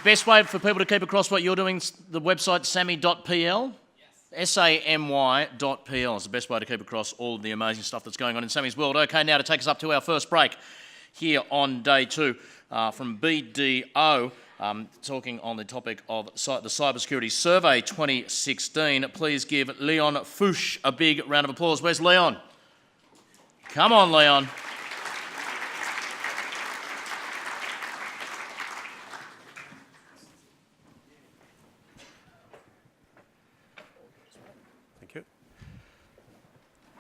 Best way for people to keep across what you're doing, the website sammy.pl? Yes. SAMY.pl is the best way to keep across all of the amazing stuff that's going on in Sammy's world. Okay, now to take us up to our first break here on day 2 from BDO, talking on the topic of the Cybersecurity Survey 2016. Please give Leon Fouche a big round of applause. Where's Leon? Come on, Leon.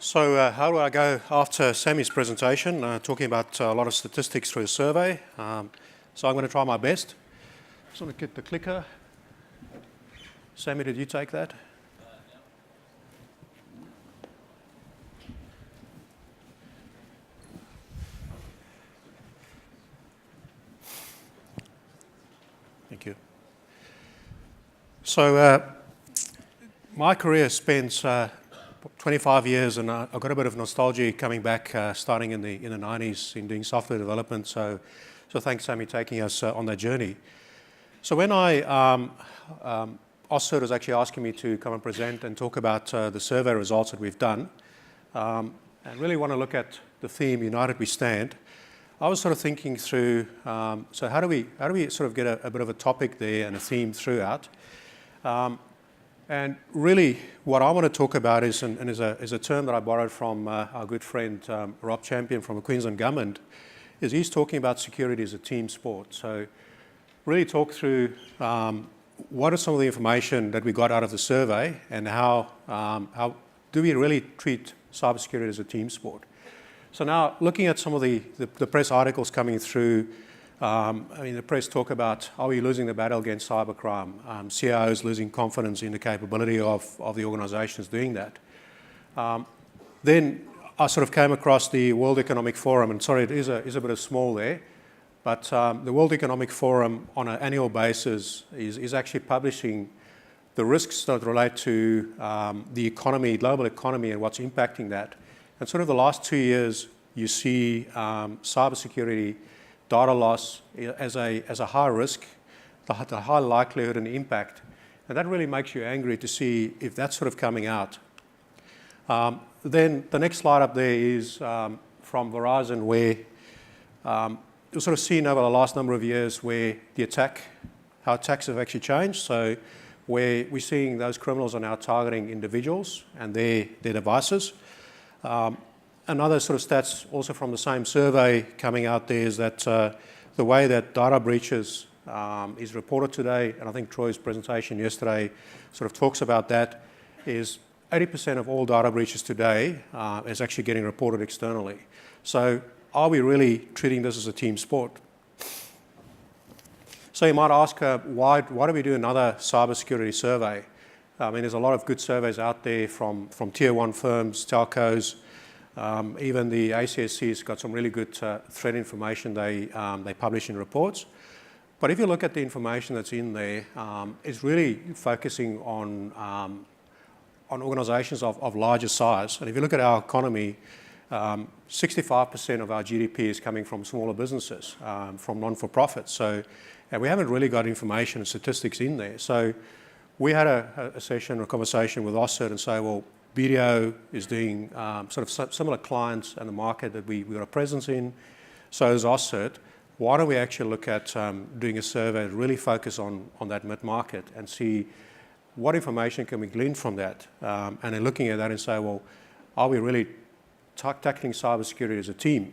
So how do I go after Sammy's presentation, talking about a lot of statistics through a survey. So I'm going to try my best. Just want to get the clicker. Sammy, did you take that? Thank you. So my career spends 25 years, and I've got a bit of nostalgia coming back, starting in the 90s in doing software development. So thanks, Sammy, taking us on that journey. So when AusCERT was actually asking me to come and present and talk about the survey results that we've done, and really want to look at the theme "United We Stand," I was sort of thinking through. So how do we sort of get a bit of a topic there and a theme throughout? And really, what I want to talk about is a term that I borrowed from our good friend Rob Champion from the Queensland Government, is he's talking about security as a team sport. So really talk through what are some of the information that we got out of the survey, and how do we really treat cybersecurity as a team sport. So now, looking at some of the press articles coming through, I mean, the press talk about, are we losing the battle against cybercrime? CIOs losing confidence in the capability of the organizations doing that. Then I sort of came across the World Economic Forum, and sorry, it is a bit of small there, but the World Economic Forum on an annual basis is actually publishing the risks that relate to the economy, global economy, and what's impacting that. And sort of the last 2 years, you see cybersecurity data loss as a high risk, the high likelihood and impact. And that really makes you angry to see if that's sort of coming out. Then the next slide up there is from Verizon, where you've sort of seen over the last number of years where how attacks have actually changed. So where we're seeing those criminals are now targeting individuals and their devices. Another sort of stats also from the same survey coming out there is that the way that data breaches is reported today, and I think Troy's presentation yesterday sort of talks about that, is 80% of all data breaches today is actually getting reported externally. So are we really treating this as a team sport? So you might ask, why do we do another cybersecurity survey? I mean, there's a lot of good surveys out there from tier 1 firms, telcos. Even the ACSC's got some really good threat information they publish in reports. But if you look at the information that's in there, it's really focusing on organizations of larger size. And if you look at our economy, 65% of our GDP is coming from smaller businesses, from non-for-profits. So and we haven't really got information and statistics in there. So we had a session or conversation with AusCERT and say, well, BDO is doing sort of similar clients and the market that we got a presence in. So is AusCERT. Why don't we actually look at doing a survey and really focus on that mid-market and see what information can we glean from that? And then looking at that and say, well, are we really tackling cybersecurity as a team?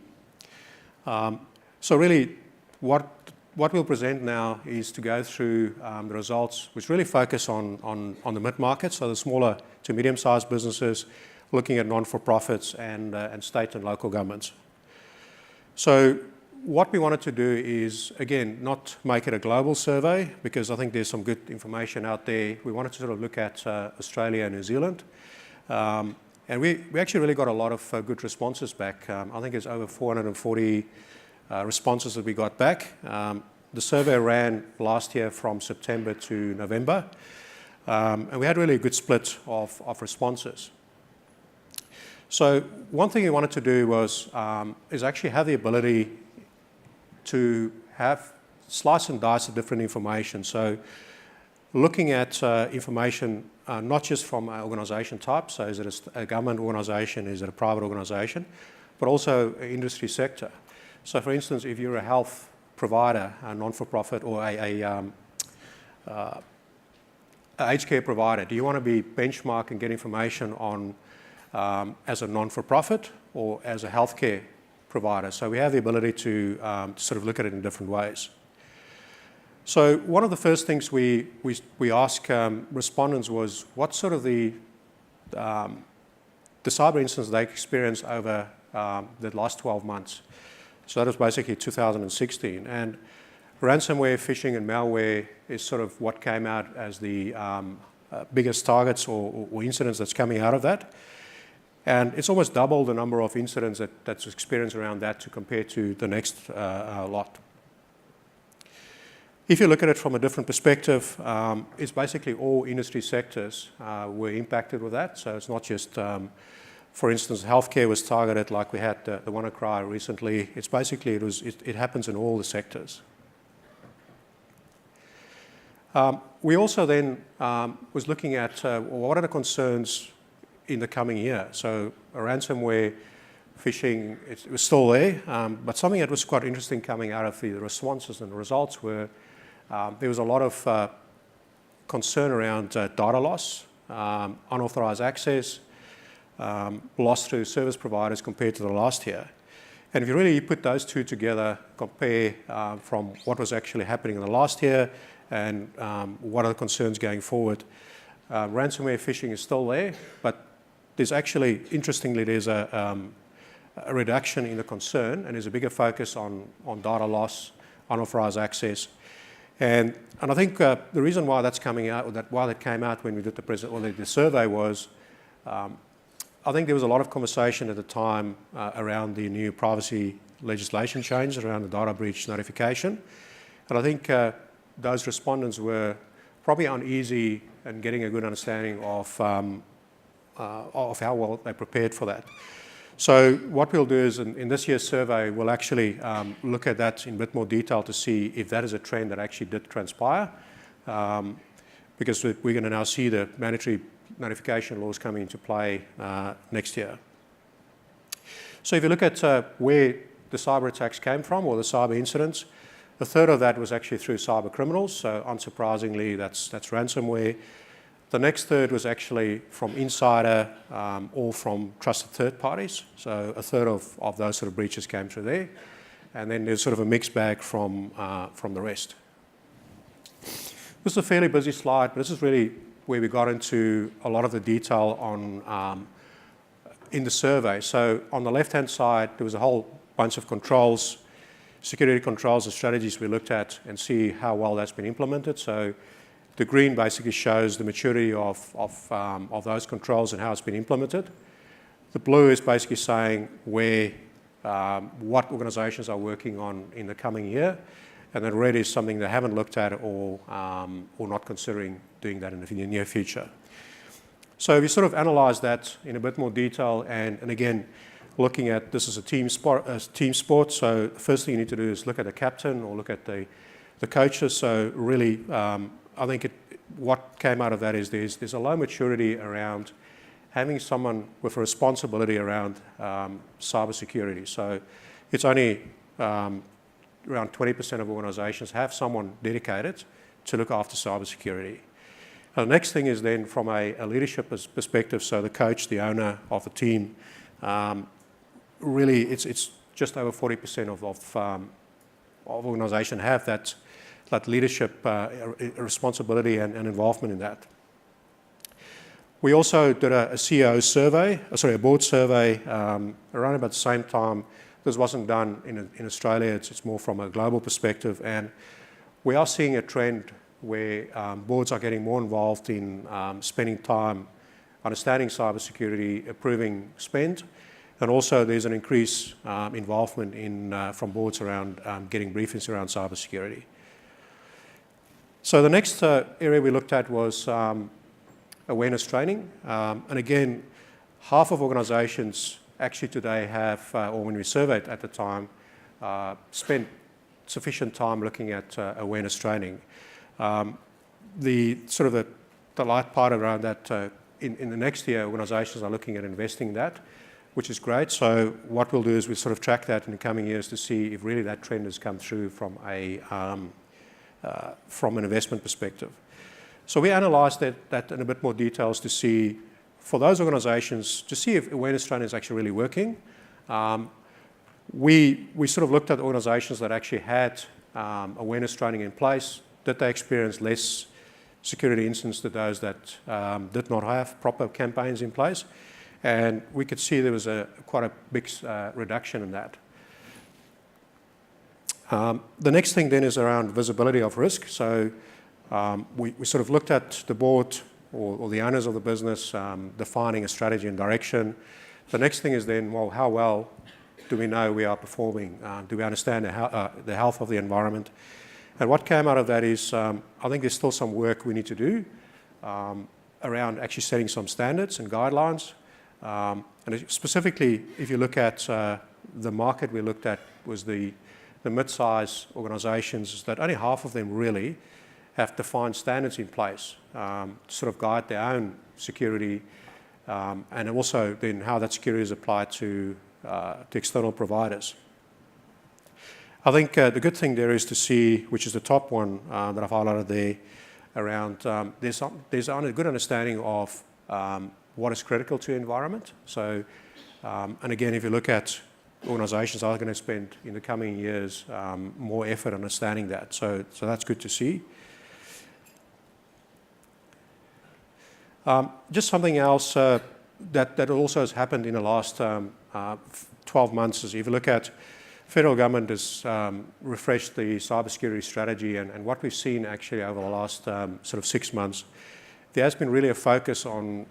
So really, what we'll present now is to go through the results, which really focus on the mid-market, so the smaller to medium-sized businesses, looking at non-for-profits and state and local governments. So what we wanted to do is, again, not make it a global survey, because I think there's some good information out there. We wanted to sort of look at Australia and New Zealand. And we actually really got a lot of good responses back. I think it's over 440 responses that we got back. The survey ran last year from September to November. And we had really a good split of responses. So one thing we wanted to do was is actually have the ability to have slice and dice the different information. So looking at information not just from an organisation type, so is it a government organisation, is it a private organisation, but also an industry sector. So for instance, if you're a health provider, a non-for-profit, or a aged care provider, do you want to be benchmarked and get information on as a non-for-profit or as a healthcare provider? So we have the ability to sort of look at it in different ways. So one of the first things we asked respondents was what sort of the cyber incidents they experienced over the last 12 months. So that was basically 2016. And ransomware, phishing, and malware is sort of what came out as the biggest targets or incidents that's coming out of that. And it's almost double the number of incidents that's experienced around that to compare to the next lot. If you look at it from a different perspective, it's basically all industry sectors were impacted with that. So it's not just, for instance, healthcare was targeted like we had the WannaCry recently. It's basically, it happens in all the sectors. We also then was looking at what are the concerns in the coming year. So ransomware, phishing, it was still there, but something that was quite interesting coming out of the responses and the results were there was a lot of concern around data loss, unauthorized access, loss to service providers compared to the last year. And if you really put those two together, compare from what was actually happening in the last year and what are the concerns going forward, ransomware phishing is still there, but there's actually, interestingly, there's a reduction in the concern and there's a bigger focus on data loss, unauthorized access. And I think the reason why that's coming out, or why that came out when we did the survey was, I think there was a lot of conversation at the time around the new privacy legislation change around the data breach notification. And I think those respondents were probably uneasy and getting a good understanding of how well they prepared for that. So what we'll do is in this year's survey, we'll actually look at that in a bit more detail to see if that is a trend that actually did transpire, because we're going to now see the mandatory notification laws coming into play next year. So if you look at where the cyber attacks came from, or the cyber incidents, a third of that was actually through cyber criminals. So unsurprisingly, that's ransomware. The next third was actually from insider or from trusted third parties. So a third of those sort of breaches came through there. And then there's sort of a mixed bag from the rest. This is a fairly busy slide, but this is really where we got into a lot of the detail on in the survey. So on the left-hand side, there was a whole bunch of controls, security controls and strategies we looked at and see how well that's been implemented. So the green basically shows the maturity of those controls and how it's been implemented. The blue is basically saying where, what organisations are working on in the coming year, and then red is something they haven't looked at or not considering doing that in the near future. So if you sort of analyse that in a bit more detail, and again, looking at this as a team sport, so the first thing you need to do is look at the captain or look at the coaches. So really, I think what came out of that is there's a low maturity around having someone with a responsibility around cybersecurity. So it's only around 20% of organisations have someone dedicated to look after cybersecurity. The next thing is then from a leadership perspective, so the coach, the owner of the team, really it's just over 40% of organisations have that leadership responsibility and involvement in that. We also did a CEO survey, a board survey around about the same time. This wasn't done in Australia, it's more from a global perspective, and we are seeing a trend where boards are getting more involved in spending time understanding cybersecurity, approving spend, and also there's an increased involvement from boards around getting briefings around cybersecurity. So the next area we looked at was awareness training, and again, half of organisations actually today have, or when we surveyed at the time, spent sufficient time looking at awareness training. The light part around that, in the next year, organisations are looking at investing in that, which is great. So what we'll do is we sort of track that in the coming years to see if really that trend has come through from an investment perspective. So we analysed that in a bit more details to see, for those organisations, to see if awareness training is actually really working. We sort of looked at organisations that actually had awareness training in place. Did they experience less security incidents than those that did not have proper campaigns in place? And we could see there was quite a big reduction in that. The next thing then is around visibility of risk. So we sort of looked at the board or the owners of the business defining a strategy and direction. The next thing is then, well, how well do we know we are performing? Do we understand the health of the environment? And what came out of that is, I think there's still some work we need to do around actually setting some standards and guidelines. And specifically, if you look at the market we looked at was the mid-size organisations, that only half of them really have defined standards in place to sort of guide their own security, and also then how that security is applied to external providers. I think the good thing there is to see, which is the top one that I've highlighted there, around there's a good understanding of what is critical to the environment. So, and again, if you look at organisations are going to spend in the coming years more effort understanding that. So that's good to see. Just something else that also has happened in the last 12 months is if you look at federal government has refreshed the cybersecurity strategy, and what we've seen actually over the last sort of 6 months, there has been really a focus on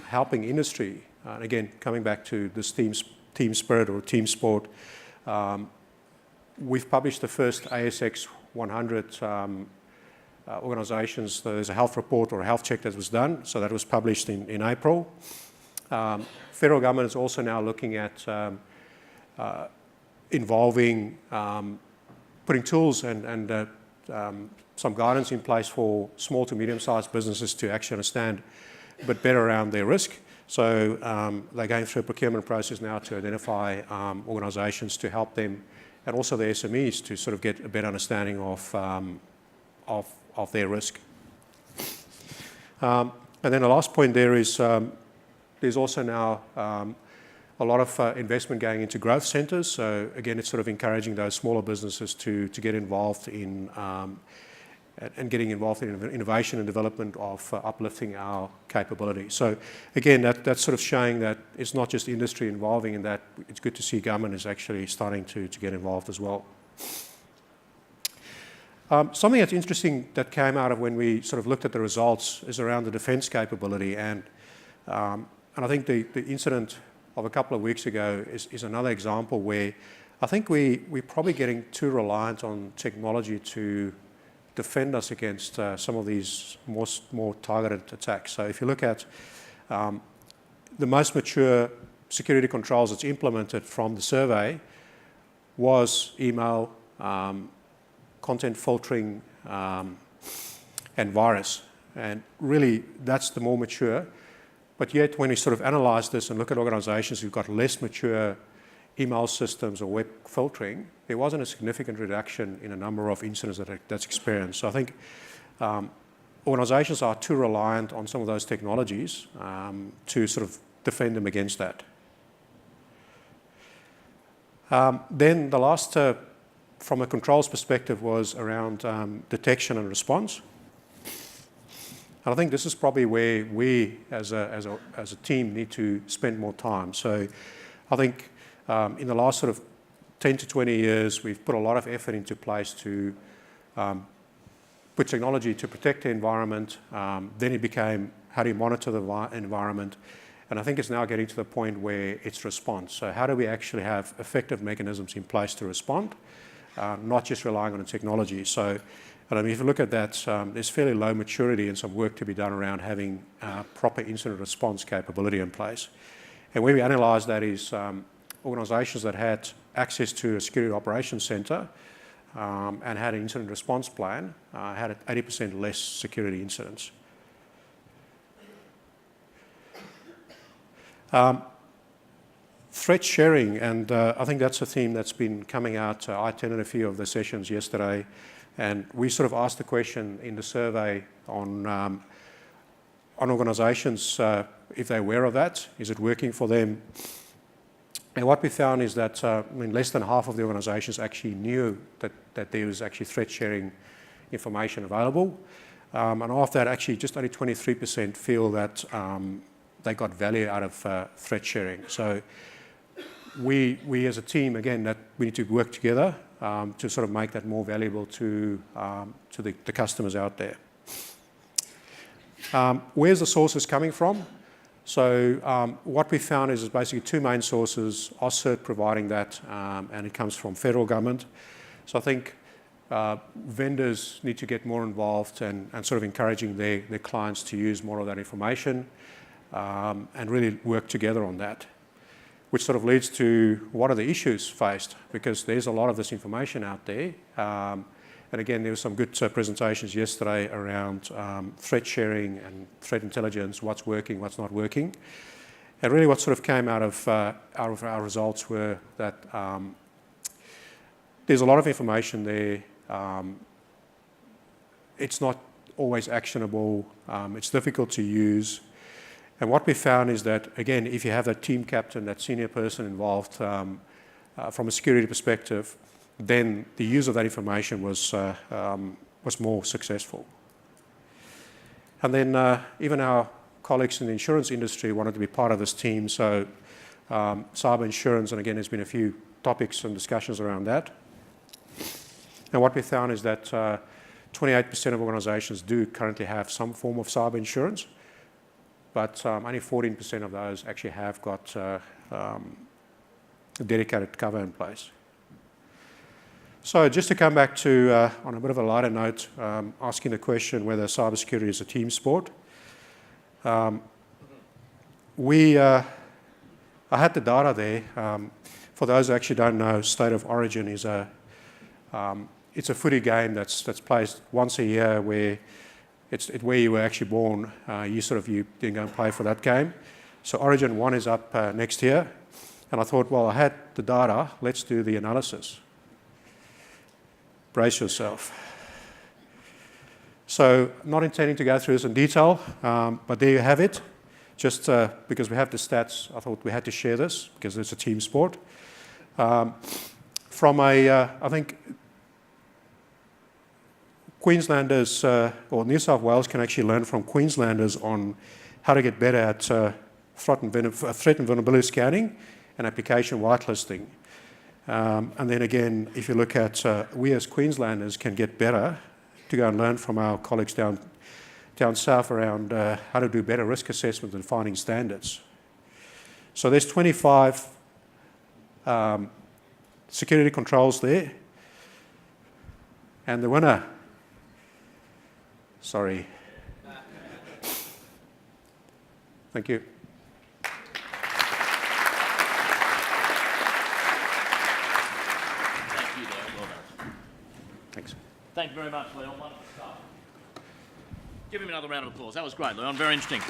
helping industry. And again, coming back to this team spirit or team sport, we've published the first ASX 100 organisations. There's a health report or a health check that was done, so that was published in April. Federal government is also now looking at involving putting tools and some guidance in place for small to medium-sized businesses to actually understand a bit better around their risk. So they're going through a procurement process now to identify organisations to help them, and also the SMEs to sort of get a better understanding of their risk. And then the last point there is there's also now a lot of investment going into growth centres. So again, it's sort of encouraging those smaller businesses to get involved in and getting involved in innovation and development of uplifting our capability. So again, that's sort of showing that it's not just industry involving in that. It's good to see government is actually starting to get involved as well. Something that's interesting that came out of when we sort of looked at the results is around the defence capability, and I think the incident of a couple of weeks ago is another example where I think we're probably getting too reliant on technology to defend us against some of these more targeted attacks. So if you look at the most mature security controls that's implemented from the survey was email, content filtering, and virus. And really, that's the more mature. But yet, when we sort of analyse this and look at organisations who've got less mature email systems or web filtering, there wasn't a significant reduction in a number of incidents that's experienced. So I think organisations are too reliant on some of those technologies to sort of defend them against that. Then the last, from a controls perspective, was around detection and response. And I think this is probably where we, as a team, need to spend more time. So I think in the last sort of 10 to 20 years, we've put a lot of effort into place to put technology to protect the environment. Then it became, how do you monitor the environment? And I think it's now getting to the point where it's response. So how do we actually have effective mechanisms in place to respond, not just relying on the technology? So and I mean, if you look at that, there's fairly low maturity and some work to be done around having proper incident response capability in place. And where we analysed that is organisations that had access to a security operations centre and had an incident response plan had 80% less security incidents. Threat sharing, and I think that's a theme that's been coming out. I attended a few of the sessions yesterday, and we sort of asked the question in the survey on organisations if they're aware of that. Is it working for them? And what we found is that less than half of the organisations actually knew that there was actually threat sharing information available. And of that, actually just only 23% feel that they got value out of threat sharing. So we as a team, again, that we need to work together to sort of make that more valuable to the customers out there. Where's the sources coming from? So what we found is basically two main sources, AusCERT providing that, and it comes from federal government. So I think vendors need to get more involved and sort of encouraging their clients to use more of that information and really work together on that, which sort of leads to what are the issues faced, because there's a lot of this information out there. And again, there were some good presentations yesterday around threat sharing and threat intelligence, what's working, what's not working. And really what sort of came out of our results were that there's a lot of information there. It's not always actionable. It's difficult to use. And what we found is that, again, if you have that team captain, that senior person involved from a security perspective, then the use of that information was more successful. And then even our colleagues in the insurance industry wanted to be part of this team. So cyber insurance, and again, there's been a few topics and discussions around that. And what we found is that 28% of organizations do currently have some form of cyber insurance, but only 14% of those actually have got a dedicated cover in place. So just to come back to, on a bit of a lighter note, asking the question whether cybersecurity is a team sport. I had the data there. For those who actually don't know, State of Origin is it's a footy game that's played once a year where it's where you were actually born. You didn't go and play for that game. So Origin 1 is up next year. And I thought, well, I had the data, let's do the analysis. Brace yourself. So not intending to go through this in detail, but there you have it. Just because we have the stats, I thought we had to share this because it's a team sport. From I think Queenslanders or New South Wales can actually learn from Queenslanders on how to get better at threat and vulnerability scanning and application whitelisting. And then again, if you look at we as Queenslanders can get better to go and learn from our colleagues down south around how to do better risk assessment and finding standards. So there's 25 security controls there. And the winner, sorry. Thank you. Thanks. Thank you very much, Leon. Wonderful stuff. Give him another round of applause. That was great, Leon. Very interesting.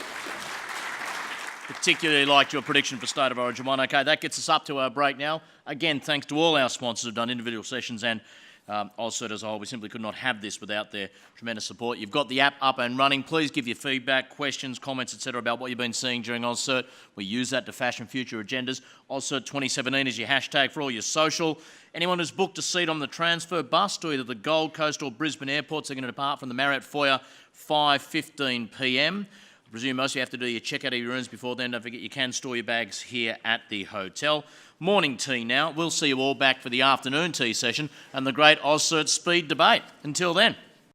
Particularly liked your prediction for State of Origin 1. Okay, that gets us up to our break now. Again, thanks to all our sponsors who've done individual sessions and AusCERT as a whole. We simply could not have this without their tremendous support. You've got the app up and running. Please give your feedback, questions, comments, etc. about what you've been seeing during AusCERT. We use that to fashion future agendas. AusCERT2017 is your hashtag for all your social. Anyone who's booked a seat on the transfer bus to either the Gold Coast or Brisbane airports are going to depart from the Marriott foyer 5:15 p.m. I presume most of you have to do your check out of your rooms before then. Don't forget you can store your bags here at the hotel. Morning tea now. We'll see you all back for the afternoon tea session and the great AusCERT speed debate. Until then.